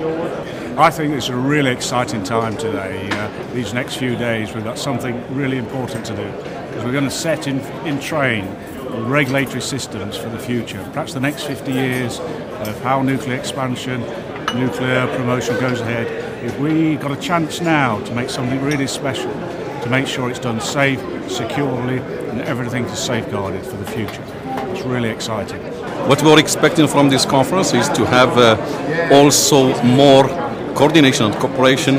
I think it's a really exciting time today. These next few days we've got something really important to do, because we're going to set in train regulatory systems for the future, perhaps the next 50 years of how nuclear expansion, nuclear promotion goes ahead. If we got a chance now to make something really special, to make sure it's done safe, securely, and everything is safeguarded for the future. It's really exciting. What we're expecting from this conference is to have also more coordination and cooperation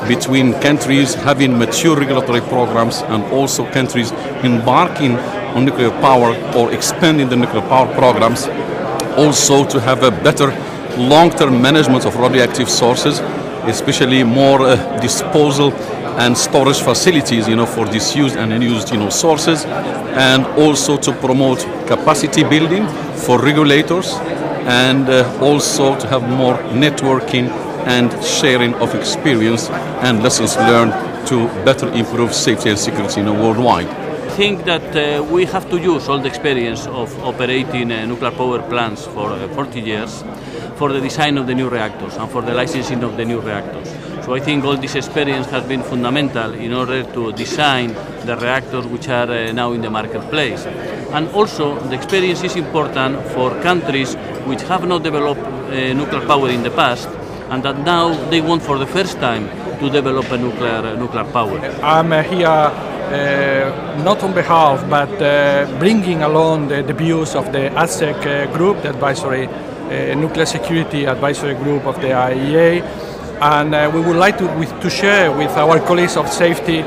between countries having mature regulatory programs and also countries embarking on nuclear power or expanding the nuclear power programs. Also to have a better long-term management of radioactive sources, especially more disposal and storage facilities, for disused and unused, sources, and also to promote capacity building for regulators, and also to have more networking and sharing of experience and lessons learned to better improve safety and security worldwide. I think that we have to use all the experience of operating nuclear power plants for 40 years for the design of the new reactors and for the licensing of the new reactors. So I think all this experience has been fundamental in order to design the reactors which are now in the marketplace. And also the experience is important for countries which have not developed nuclear power in the past, and that now they want for the first time to develop a nuclear power. I'm here not on behalf, but bringing along the views of the ASEC group, the advisory nuclear security advisory group of the IAEA, and we would like to share with our colleagues of safety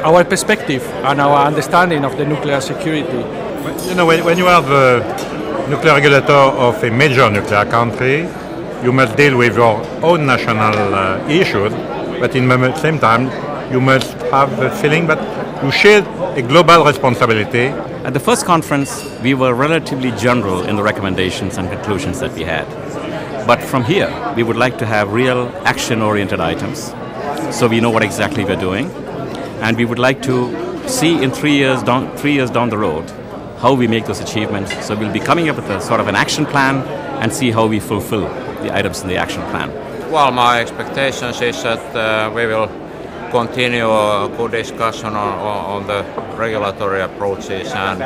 our perspective and our understanding of the nuclear security. When you are the nuclear regulator of a major nuclear country, you must deal with your own national issues, but in the same time you must have the feeling that you share a global responsibility. At the first conference, we were relatively general in the recommendations and conclusions that we had. But from here, we would like to have real action-oriented items, so we know what exactly we're doing. And we would like to see in 3 years down the road how we make those achievements. So we'll be coming up with a sort of an action plan and see how we fulfill the items in the action plan. Well, my expectations is that we will continue a good discussion on the regulatory approaches and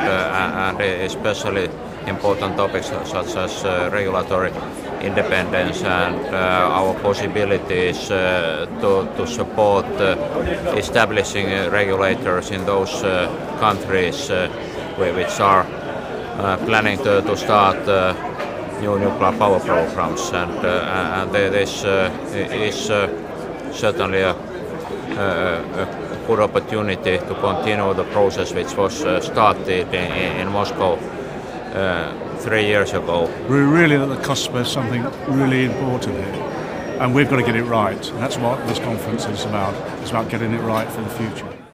especially important topics such as regulatory independence and our possibilities to support establishing regulators in those countries which are planning to start new nuclear power programs, and this is certainly a good opportunity to continue the process which was started in Moscow 3 years ago. We're really at the cusp of something really important here, and we've got to get it right. And that's what this conference is about. It's about getting it right for the future.